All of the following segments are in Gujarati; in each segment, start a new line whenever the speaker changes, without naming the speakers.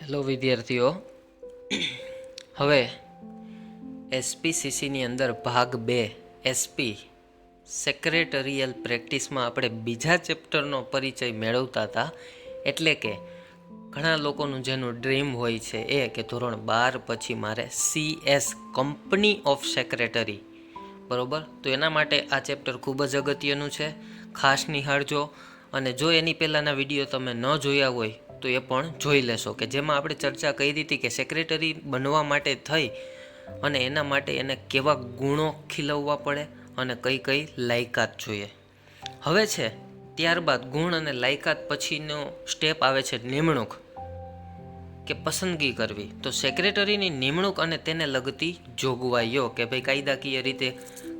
હેલો વિદ્યાર્થીઓ, હવે એસપીસીસીની અંદર ભાગ 2 એસપી સેક્રેટરીયલ પ્રેક્ટિસમાં આપણે બીજા ચેપ્ટરનો પરિચય મેળવતા હતા. એટલે કે ઘણા લોકોનું જેનું ડ્રીમ હોય છે એ કે ધોરણ 12 પછી મારે CS કંપની ઓફ સેક્રેટરી, બરોબર, તો એના માટે આ ચેપ્ટર ખૂબ જ અગત્યનું છે. ખાસ નિહાળજો, અને જો એની પહેલાંના વિડીયો તમે ન જોયા હોય તો એ પણ જોઈ લેશો, કે જેમાં આપણે ચર્ચા કરી હતી કે સેક્રેટરી બનવા માટે થઈ અને એના માટે એને કેવા ગુણો ખીલવવા પડે અને કઈ કઈ લાયકાત જોઈએ. હવે છે ત્યારબાદ ગુણ અને લાયકાત પછીનો સ્ટેપ આવે છે નિમણૂક, કે પસંદગી કરવી. તો સેક્રેટરીની નિમણૂક અને તેને લગતી જોગવાઈઓ, કે ભાઈ કાયદાકીય રીતે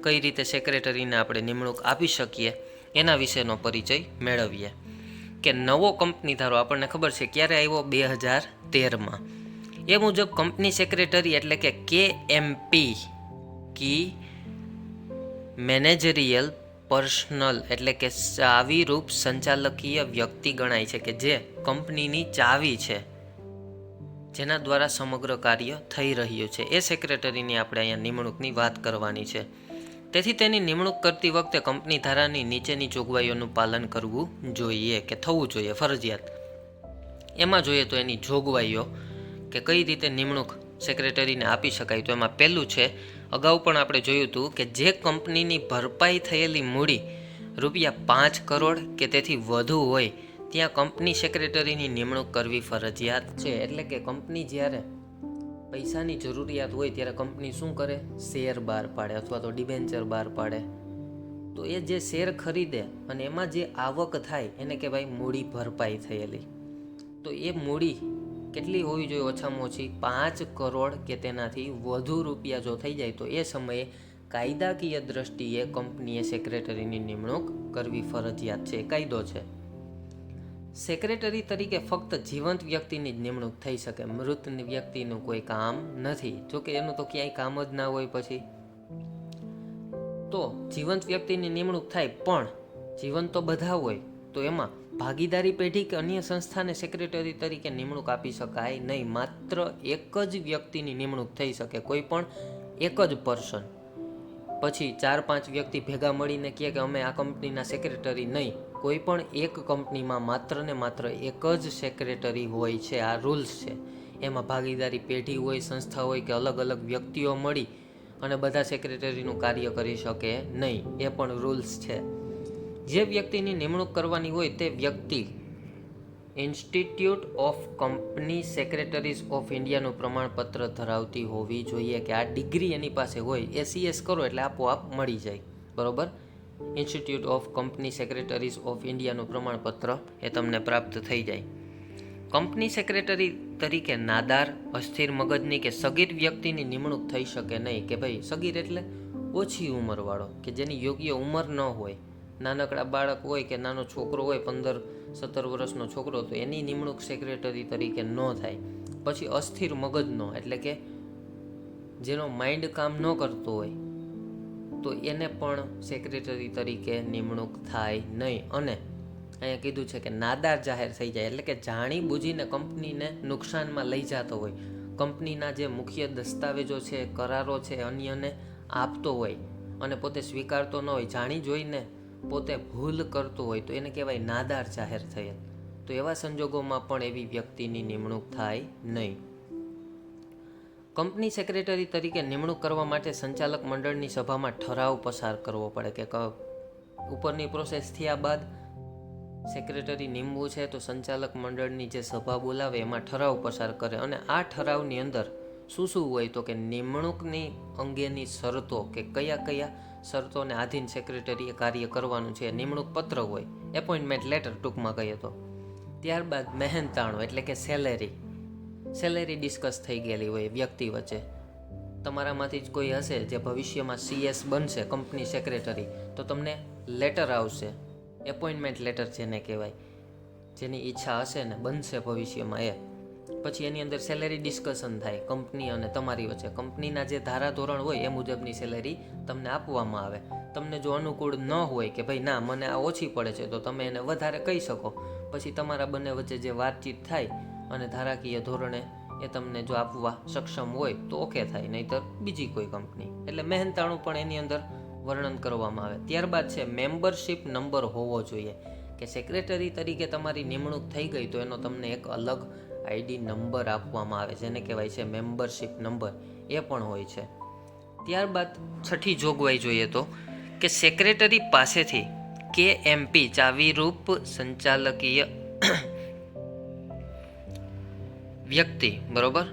કઈ રીતે સેક્રેટરીને આપણે નિમણૂક આપી શકીએ એના વિશેનો પરિચય મેળવીએ. કે નવો કંપની ધારો, આપણને ખબર છે ક્યારે આવ્યો, 2013માં. એ મુજબ કંપની સેક્રેટરી એટલે કે KMP કી મેનેજરિયલ પર્સનલ એટલે કે ચાવીરૂપ સંચાલકીય વ્યક્તિ ગણાય છે, કે જે કંપનીની ચાવી છે, જેના દ્વારા સમગ્ર કાર્ય થઈ રહ્યું છે. એ સેક્રેટરીની આપણે અહીંયા નિમણૂકની વાત કરવાની છે. તેથી તેની નિમણૂક કરતી વખતે કંપની ધારાની નીચેની જોગવાઈઓનું પાલન કરવું જોઈએ, કે થવું જોઈએ, ફરજિયાત. એમાં જોઈએ તો એની જોગવાઈઓ, કે કઈ રીતે નિમણૂક સેક્રેટરીને આપી શકાય. તો એમાં પહેલું છે, અગાઉ પણ આપણે જોયું હતું કે જે કંપનીની ભરપાઈ થયેલી મૂડી ₹5 કરોડ કે તેથી વધુ હોય ત્યાં કંપની સેક્રેટરીની નિમણૂક કરવી ફરજિયાત છે. એટલે કે કંપની જ્યારે પૈસાની જરૂરિયાત હોય ત્યારે કંપની શું કરે, શેર બહાર પાડે અથવા તો ડિબેન્ચર બહાર પાડે. તો એ જે શેર ખરીદે અને એમાં જે આવક થાય એને કહેવાય મૂડી ભરપાઈ થયેલી. તો એ મૂડી કેટલી હોવી જોઈએ, ઓછામાં ઓછી 5 કરોડ કે તેનાથી વધુ રૂપિયા જો થઈ જાય તો એ સમયે કાયદાકીય દ્રષ્ટિએ કંપનીએ સેક્રેટરીની નિમણૂક કરવી ફરજિયાત છે, કાયદો છે. સેક્રેટરી તરીકે ફક્ત જીવંત વ્યક્તિની જ નિમણૂક થઈ શકે, મૃત વ્યક્તિનું કોઈ કામ નથી. જોકે એનું તો ક્યાંય કામ જ ના હોય પછી. તો જીવંત વ્યક્તિની નિમણૂક થાય, પણ જીવંત તો બધા હોય, તો એમાં ભાગીદારી પેઢી કે અન્ય સંસ્થાને સેક્રેટરી તરીકે નિમણૂક આપી શકાય નહીં. માત્ર એક જ વ્યક્તિની નિમણૂક થઈ શકે, કોઈ પણ એક જ પર્સન. પછી 4-5 વ્યક્તિ ભેગા મળીને કહે કે અમે આ કંપનીના સેક્રેટરી નહીં. કોઈ પણ એક કંપનીમાં માત્ર ને માત્ર એક જ સેક્રેટરી હોય છે. આ રૂલ્સ છે. એમાં ભાગીદારી પેઢી હોય, સંસ્થા હોય કે અલગ અલગ વ્યક્તિઓ મળી અને બધા સેક્રેટરીનું કાર્ય કરી શકે નહીં. એ પણ રૂલ્સ છે. જે વ્યક્તિની નિમણૂક કરવાની હોય તે વ્યક્તિ institute of company secretaries of ઇન્ડિયાનું પ્રમાણપત્ર ધરાવતી હોવી જોઈએ, કે આ ડિગ્રી એની પાસે હોય. એ CS કરો એટલે આપોઆપ મળી જાય, બરોબર. Institute of company secretaries of ઇન્ડિયાનું પ્રમાણપત્ર એ તમને પ્રાપ્ત થઈ જાય. કંપની સેક્રેટરી તરીકે નાદાર, અસ્થિર મગજની કે સગીર વ્યક્તિની નિમણૂક થઈ શકે નહીં. કે ભાઈ સગીર એટલે ઓછી ઉંમરવાળો, કે જેની યોગ્ય ઉંમર ન હોય. નાનકડા બાળક હોય કે નાનો છોકરો હોય, 15-17 વર્ષનો છોકરો, તો એની નિમણૂક સેક્રેટરી તરીકે ન થાય. પછી અસ્થિર મગજનો એટલે કે જેનો માઇન્ડ કામ ન કરતો હોય તો એને પણ સેક્રેટરી તરીકે નિમણૂક થાય નહીં. અને અહીંયા કીધું છે કે નાદાર જાહેર થઈ જાય, એટલે કે જાણી બૂજીને કંપનીને નુકસાનમાં લઈ જતો હોય, કંપનીના જે મુખ્ય દસ્તાવેજો છે, કરારો છે, અન્યને આપતો હોય અને પોતે સ્વીકારતો ન હોય, જાણી જોઈને પોતે ભૂલ કરતો હોય, તો એને કહેવાય નાદાર જાહેર થયેલ. તો એવા સંજોગોમાં પણ એવી વ્યક્તિની નિમણૂક થાય નહીં. કંપની સેક્રેટરી તરીકે નિમણૂક કરવા માટે સંચાલક મંડળની સભામાં ઠરાવ પસાર કરવો પડે. કે ઉપરની પ્રોસેસ થયા બાદ સેક્રેટરી નિમવું છે તો સંચાલક મંડળની જે સભા બોલાવે એમાં ઠરાવ પસાર કરે. અને આ ઠરાવની અંદર શું શું હોય, તો કે નિમણૂકની અંગેની શરતો, કે કયા કયા શરતોને આધીન સેક્રેટરીએ કાર્ય કરવાનું છે. નિમણૂક પત્ર હોય, એપોઇન્ટમેન્ટ લેટર ટૂંકમાં કહીએ તો. ત્યારબાદ મહેનતાણું એટલે કે સેલેરી ડિસ્કસ થઈ ગયેલી હોય વ્યક્તિ વચ્ચે. તમારામાંથી જ કોઈ હશે જે ભવિષ્યમાં CS બનશે, કંપની સેક્રેટરી, તો તમને લેટર આવશે, એપોઇન્ટમેન્ટ લેટર જેને કહેવાય, જેની ઈચ્છા હશે ને બનશે ભવિષ્યમાં એ. પછી એની અંદર સેલેરી ડિસ્કશન થાય કંપની અને તમારી વચ્ચે. કંપનીના જે ધારાધોરણ હોય એ મુજબની સેલેરી તમને આપવામાં આવે. તમને જો અનુકૂળ ન હોય કે ભાઈ ના મને આ ઓછી પડે છે, તો તમે એને વધારે કહી શકો. પછી તમારા બંને વચ્ચે જે વાતચીત થાય અને ધારાકીય ધોરણે એ તમને જો આપવા સક્ષમ હોય તો ઓકે થાય, નહીંતર બીજી કોઈ કંપની. એટલે મહેનતાણું પણ એની અંદર વર્ણન કરવામાં આવે. ત્યારબાદ છે મેમ્બરશિપ નંબર હોવો જોઈએ, કે સેક્રેટરી તરીકે તમારી નિમણૂક થઈ ગઈ તો એનો તમને એક અલગ આઈડી નંબર આપવામાં આવે, જેને કહેવાય છે મેમ્બરશિપ નંબર, એ પણ હોય છે. ત્યારબાદ છઠ્ઠી જોગવાઈ જોઈએ તો કે સેક્રેટરી પાસેથી KMP ચાવીરૂપ સંચાલકીય વ્યક્તિ, બરોબર,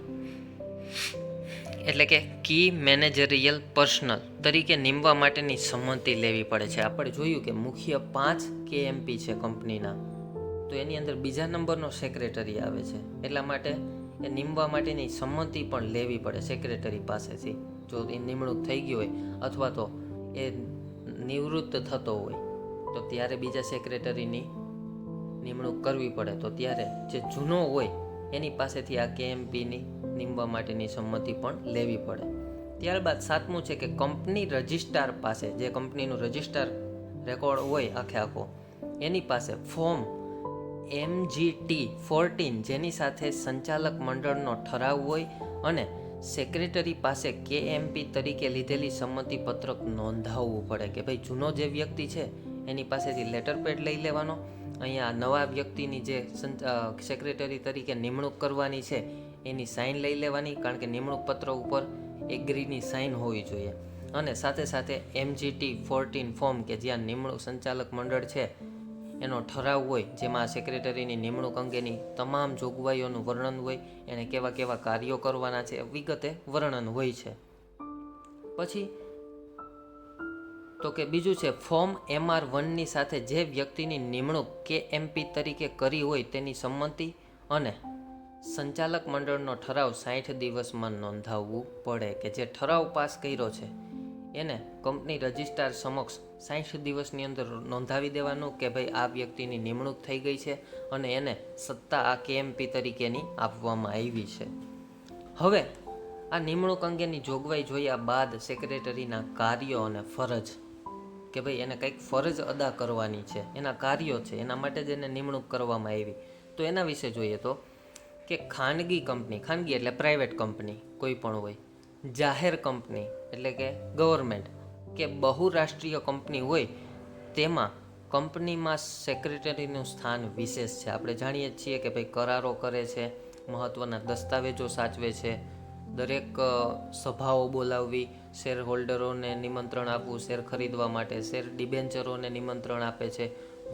એટલે કે કી મેનેજરિયલ પર્સનલ તરીકે નીમવા માટેની સંમતિ લેવી પડે છે. આપણે જોયું કે મુખ્ય 5 KMP છે કંપનીના, તો એની અંદર બીજા નંબરનો સેક્રેટરી આવે છે. એટલા માટે એ નીમવા માટેની સંમતિ પણ લેવી પડે સેક્રેટરી પાસેથી. જો એ નિમણૂક થઈ ગઈ હોય અથવા તો એ નિવૃત્ત થતો હોય તો ત્યારે બીજા સેક્રેટરીની નિમણૂક કરવી પડે, તો ત્યારે જે જૂનો હોય એની પાસેથી આ KMPની નીમવા માટેની સંમતિ પણ લેવી પડે. ત્યારબાદ સાતમું છે કે કંપની રજિસ્ટ્રાર પાસે, જે કંપનીનું રજિસ્ટ્રાર રેકોર્ડ હોય આખો, એની પાસે ફોર્મ MGT14 જેની સાથે સંચાલક મંડળનો ઠરાવ હોય અને સેક્રેટરી પાસે KMP તરીકે લીધેલી સંમતિ પત્રક નોંધાવવું પડે, કે ભાઈ જૂનો જે વ્યક્તિ છે એની પાસેથી લેટર પેડ લઈ લેવાનો, અહીંયા નવા વ્યક્તિની જે સેક્રેટરી તરીકે નિમણૂક કરવાની છે એની સાઇન લઈ લેવાની, કારણ કે નિમણૂક પત્ર ઉપર એગ્રીની સાઇન હોવી જોઈએ. અને સાથે સાથે MGT14 ફોર્મ, કે જ્યાં નિમણૂક સંચાલક મંડળ છે એનો ઠરાવ હોય, જેમાં સેક્રેટરીની નિમણૂક અંગેની તમામ જોગવાઈઓનું વર્ણન હોય, એને કેવા કેવા કાર્યો કરવાના છે વિગતે વર્ણન હોય છે. પછી તો કે બીજું છે ફોર્મ MR1ની સાથે જે વ્યક્તિની નિમણૂક KMP તરીકે કરી હોય તેની સંમતિ અને સંચાલક મંડળનો ઠરાવ 60 દિવસમાં નોંધાવવું પડે, કે જે ઠરાવ પાસ કર્યો છે એને કંપની રજિસ્ટ્રાર સમક્ષ 60 દિવસની અંદર નોંધાવી દેવાનું કે ભાઈ આ વ્યક્તિની નિમણૂક થઈ ગઈ છે અને એને સત્તા આ KMP તરીકેની આપવામાં આવી છે. હવે આ નિમણૂક અંગેની જોગવાઈ જોયા બાદ સેક્રેટરીના કાર્યો અને ફરજ, કે ભાઈ એને કંઈક ફરજ અદા કરવાની છે, એના કાર્યો છે, એના માટે જ એને નિમણૂક કરવામાં આવી. તો એના વિશે જોઈએ તો કે ખાનગી કંપની, ખાનગી એટલે પ્રાઇવેટ કંપની કોઈ પણ હોય, જાહેર કંપની એટલે કે ગવર્મેન્ટ, કે બહુરાષ્ટ્રીય કંપની હોય તેમાં કંપનીમાં સેક્રેટરીનું સ્થાન વિશેષ છે. આપણે જાણીએ છીએ કે ભાઈ કરારો કરે છે, મહત્ત્વના દસ્તાવેજો સાચવે છે, દરેક સભાઓ બોલાવવી, શેર હોલ્ડરોને નિમંત્રણ આપવું શેર ખરીદવા માટે, શેર ડિબેન્ચરોને નિમંત્રણ આપે છે,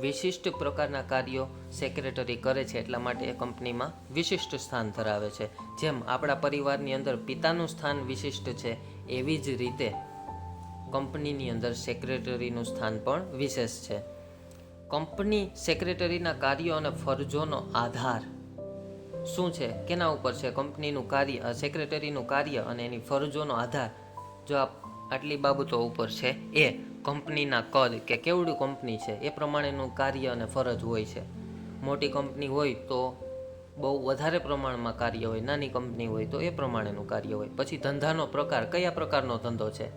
વિશિષ્ટ પ્રકારના કાર્યો સેક્રેટરી કરે છે, એટલા માટે એ કંપનીમાં વિશિષ્ટ સ્થાન ધરાવે છે. જેમ આપણા પરિવારની અંદર પિતાનું સ્થાન વિશિષ્ટ છે, એવી જ રીતે કંપનીની અંદર સેક્રેટરીનું સ્થાન પણ વિશેષ છે. કંપની સેક્રેટરીના કાર્યો અને ફરજોનો આધાર શું છે, કેના ઉપર છે? કંપનીનું કાર્ય, સેક્રેટરીનું કાર્ય અને એની ફરજોનો આધાર જો આટલી બાબતો ઉપર છે, એ કંપનીના કદ કે કેવડી કંપની છે એ પ્રમાણેનું કાર્ય અને ફરજ હોય છે. મોટી કંપની હોય તો બહુ વધારે પ્રમાણમાં કાર્ય હોય, નાની કંપની હોય તો એ પ્રમાણેનું કાર્ય હોય. પછી ધંધાનો પ્રકાર, કયા પ્રકારનો ધંધો છે,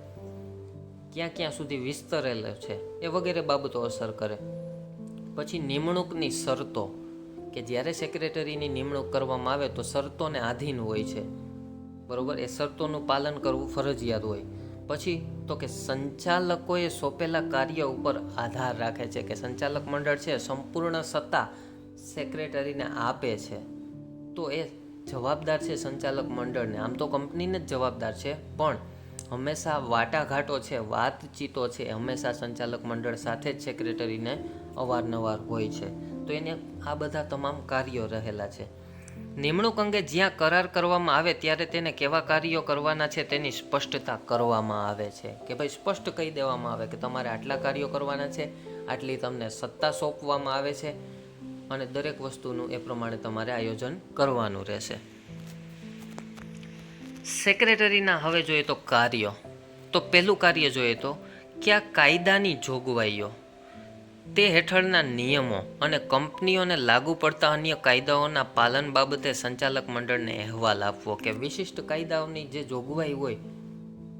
ક્યાં ક્યાં સુધી વિસ્તરેલો છે, એ વગેરે બાબતો અસર કરે. પછી નિમણૂકની શરતો, કે જ્યારે સેક્રેટરીની નિમણૂક કરવામાં આવે તો શરતોને આધીન હોય છે, બરોબર, એ શરતોનું પાલન કરવું ફરજિયાત હોય. પછી તો કે સંચાલકોએ સોંપેલા કાર્ય ઉપર આધાર રાખે છે, કે સંચાલક મંડળ છે સંપૂર્ણ સત્તા સેક્રેટરીને આપે છે તો એ જવાબદાર છે સંચાલક મંડળને. આમ તો કંપનીને જ જવાબદાર છે, પણ હંમેશા વાટાઘાટો છે, વાતચીતો છે, હંમેશા સંચાલક મંડળ સાથે જ સેક્રેટરીને અવારનવાર હોય છે. તો એને આ બધા તમામ કાર્યો રહેલા છે. નિમણૂક અંગે જ્યાં કરાર કરવામાં આવે ત્યારે તેને કેવા કાર્યો કરવાના છે તેની સ્પષ્ટતા કરવામાં આવે છે, કે ભાઈ સ્પષ્ટ કહી દેવામાં આવે કે તમારે આટલા કાર્યો કરવાના છે, આટલી તમને સત્તા સોંપવામાં આવે છે અને દરેક વસ્તુનું એ પ્રમાણે તમારે આયોજન કરવાનું રહેશે. સેક્રેટરીના હવે જોઈએ તો કાર્યો, તો પહેલું કાર્ય જોઈએ તો કે આ કાયદાની જોગવાઈઓ, તે હેઠળના નિયમો અને કંપનીઓને લાગુ પડતા અન્ય કાયદાઓના પાલન બાબતે સંચાલક મંડળને અહેવાલ આપવો, કે વિશિષ્ટ કાયદાઓની જે જોગવાઈ હોય,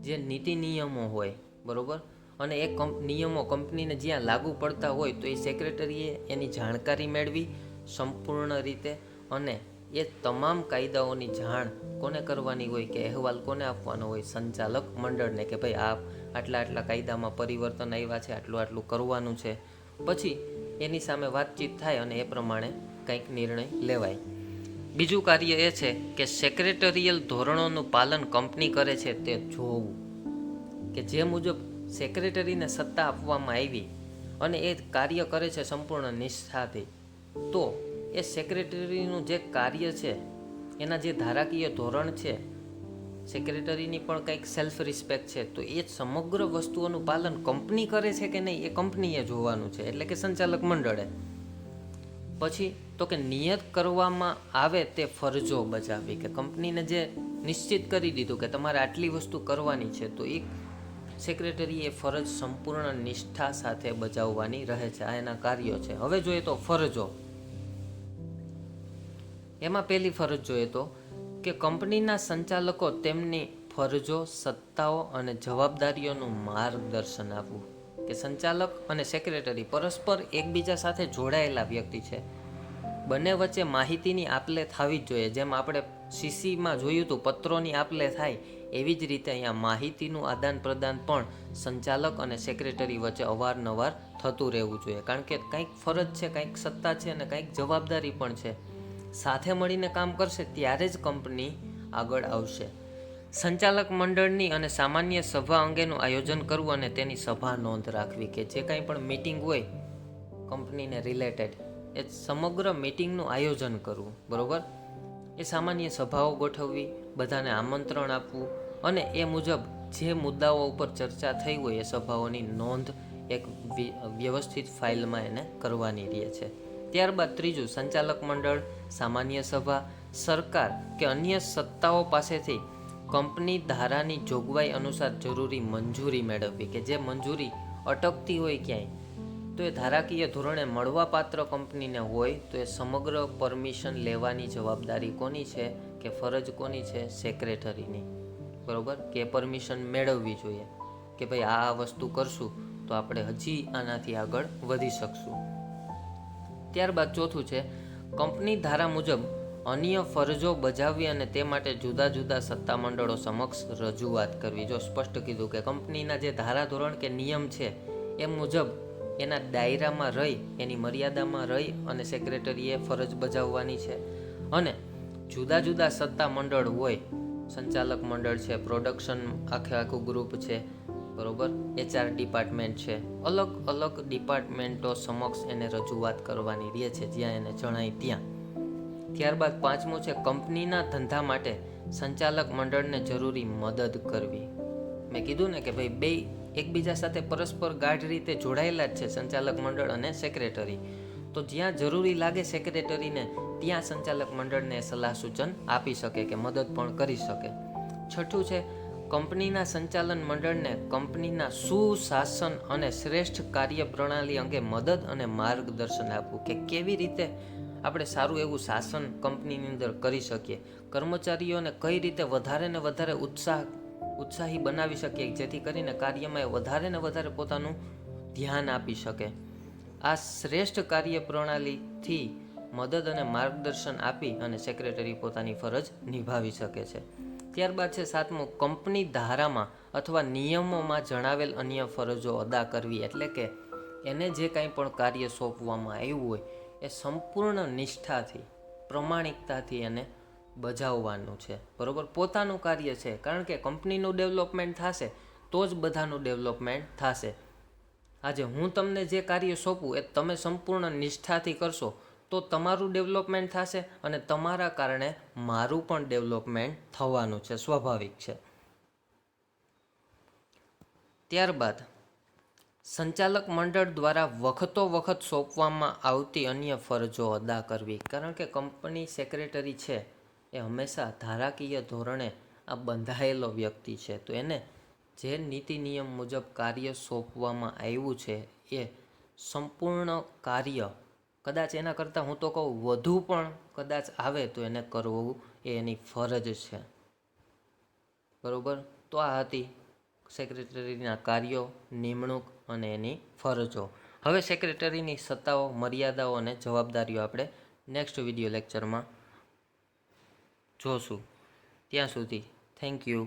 જે નીતિ નિયમો હોય, બરોબર, અને એ નિયમો કંપનીને જ્યાં લાગુ પડતા હોય તો એ સેક્રેટરીએ એની જાણકારી મેળવી સંપૂર્ણ રીતે અને એ તમામ કાયદાઓની જાણ કોને કરવાની હોય કે અહેવાલ કોને આપવાનો હોય? સંચાલક મંડળને, કે ભાઈ આટલા આટલા કાયદામાં પરિવર્તન આવ્યા છે, આટલું આટલું કરવાનું છે. પછી એની સામે વાતચીત થાય અને એ પ્રમાણે કંઈક નિર્ણય લેવાય. બીજું કાર્ય એ છે કે સેક્રેટરિયલ ધોરણોનું પાલન કંપની કરે છે તે જોવું, કે જે મુજબ સેક્રેટરીને સત્તા આપવામાં આવી અને એ કાર્ય કરે છે સંપૂર્ણ નિષ્ઠાથી, તો એ સેક્રેટરીનું જે કાર્ય છે એના જે ધારાકીય ધોરણ છે, સેક્રેટરીની પણ કંઈક સેલ્ફ રિસ્પેક્ટ છે, તો એ સમગ્ર વસ્તુઓનું પાલન કંપની કરે છે કે નહીં એ કંપનીએ જોવાનું છે, એટલે કે સંચાલક મંડળે. પછી તો કે નિયત કરવામાં આવે તે ફરજો બજાવવી, કે કંપનીને જે નિશ્ચિત કરી દીધું કે તમારે આટલી વસ્તુ કરવાની છે, તો એ સેક્રેટરી એ ફરજ સંપૂર્ણ નિષ્ઠા સાથે બજાવવાની રહે છે. આ એના કાર્યો છે. હવે જોઈએ તો ફરજો. એમાં પહેલી ફરજ જોઈએ તો કે કંપનીના સંચાલકો તેમની ફરજો, સત્તાઓ અને જવાબદારીઓનું માર્ગદર્શન આપવું. કે સંચાલક અને સેક્રેટરી પરસ્પર એકબીજા સાથે જોડાયેલા વ્યક્તિ છે. બંને વચ્ચે માહિતીની આપલે થવી જ જોઈએ. જેમ આપણે સીસીમાં જોયું હતું પત્રોની આપલે થાય, એવી જ રીતે અહીંયા માહિતીનું આદાન પ્રદાન પણ સંચાલક અને સેક્રેટરી વચ્ચે અવારનવાર થતું રહેવું જોઈએ. કારણ કે કંઈક ફરજ છે, કંઈક સત્તા છે અને કંઈક જવાબદારી પણ છે. સાથે મળીને કામ કરશે ત્યારે જ કંપની આગળ આવશે. સંચાલક મંડળની અને સામાન્ય સભા અંગેનું આયોજન કરવું અને તેની સભા નોંધ રાખવી, કે જે કાંઈ પણ મિટિંગ હોય કંપનીને રિલેટેડ, એ સમગ્ર મિટિંગનું આયોજન કરવું, બરોબર. એ સામાન્ય સભાઓ ગોઠવવી, બધાને આમંત્રણ આપવું અને એ મુજબ જે મુદ્દાઓ ઉપર ચર્ચા થઈ હોય એ સભાઓની નોંધ એક વ્યવસ્થિત ફાઇલમાં એને કરવાની રહે છે. ત્યારબાદ ત્રીજું, સંચાલક મંડળ, સામાન્ય સભા, સરકાર કે અન્ય સત્તાઓ પાસેથી કંપની ધારાની જોગવાઈ અનુસાર જરૂરી મંજૂરી મેળવવી, કે જે મંજૂરી અટકતી હોય ક્યાંય, તો એ ધારાકીય ધોરણે મળવાપાત્ર કંપનીને હોય તો એ સમગ્ર પરમિશન લેવાની જવાબદારી કોની છે, કે ફરજ કોની છે? સેક્રેટરીની, બરોબર. કે પરમિશન મેળવવી જોઈએ કે ભાઈ આ વસ્તુ કરશું તો આપણે હજી આનાથી આગળ વધી શકશું. ત્યારબાદ ચોથું છે કંપની ધારા મુજબ અન્ય ફરજો બજાવવી અને તે માટે જુદા જુદા સત્તામંડળો સમક્ષ રજૂઆત કરવી. જો સ્પષ્ટ કીધું કે કંપનીના જે ધારા ધોરણ કે નિયમ છે એ મુજબ એના દાયરામાં રહી, એની મર્યાદામાં રહી અને સેક્રેટરીએ ફરજ બજાવવાની છે. અને જુદા જુદા સત્તા મંડળ હોય, સંચાલક મંડળ છે, પ્રોડક્શન આખું ગ્રુપ છે, બરોબર, HR ડિપાર્ટમેન્ટ છે, અલગ અલગ ડિપાર્ટમેન્ટો સમક્ષ એને રજૂઆત કરવાની રહે છે, જ્યાં એને જણાય ત્યાં. ત્યારબાદ પાંચમું છે કંપનીના ધંધા માટે સંચાલક મંડળને જરૂરી મદદ કરવી. મેં કીધું ને કે ભાઈ બે એકબીજા સાથે પરસ્પર ગાઢ રીતે જોડાયેલા જ છે, સંચાલક મંડળ અને સેક્રેટરી. તો જ્યાં જરૂરી લાગે સેક્રેટરીને, ત્યાં સંચાલક મંડળને સલાહ સૂચન આપી શકે, કે મદદ પણ કરી શકે. છઠ્ઠું છે કંપનીના સંચાલન મંડળને કંપનીના સુશાસન અને શ્રેષ્ઠ કાર્ય પ્રણાલી અંગે મદદ અને માર્ગદર્શન આપવું, કે કેવી રીતે આપણે સારું એવું શાસન કંપનીની અંદર કરી શકીએ, કર્મચારીઓને કઈ રીતે વધારે ને વધારે ઉત્સાહી બનાવી શકીએ, જેથી કરીને કાર્યમાં વધારે ને વધારે પોતાનું ધ્યાન આપી શકે. આ શ્રેષ્ઠ કાર્ય પ્રણાલીથી મદદ અને માર્ગદર્શન આપી અને સેક્રેટરી પોતાની ફરજ નિભાવી શકે છે. ત્યારબાદ છે સાતમું, કંપની ધારામાં અથવા નિયમોમાં જણાવેલ અન્ય ફરજો અદા કરવી, એટલે કે એને જે કાંઈ પણ કાર્ય સોંપવામાં આવ્યું હોય એ સંપૂર્ણ નિષ્ઠાથી, પ્રમાણિકતાથી એને બજાવવાનું છે, બરોબર. પોતાનું કાર્ય છે, કારણ કે કંપનીનું ડેવલપમેન્ટ થશે તો જ બધાનું ડેવલપમેન્ટ થશે. આજે હું તમને જે કાર્ય સોંપું એ તમે સંપૂર્ણ નિષ્ઠાથી કરશો તો તમારું ડેવલપમેન્ટ થશે અને તમારા કારણે મારું પણ ડેવલપમેન્ટ થવાનું છે, સ્વાભાવિક છે. ત્યારબાદ સંચાલક મંડળ દ્વારા વખતો વખત સોંપવામાં આવતી અન્ય ફરજો અદા કરવી, કારણ કે કંપની સેક્રેટરી છે એ હંમેશા ધારાકીય ધોરણે આ બંધાયેલો વ્યક્તિ છે, તો એને જે નીતિ નિયમ મુજબ કાર્ય સોંપવામાં આવ્યું છે એ સંપૂર્ણ કાર્ય, કદાચ એના કરતાં હું તો કહું વધુ પણ કદાચ આવે તો એને કરવું એ એની ફરજ છે, બરોબર. તો આ હતી સેક્રેટરીના કાર્યો, નિમણૂક અને એની ફરજો. હવે સેક્રેટરીની સત્તાઓ, મર્યાદાઓ અને જવાબદારીઓ આપણે નેક્સ્ટ વિડીયો લેક્ચરમાં જોશું. ત્યાં સુધી થેન્ક યુ.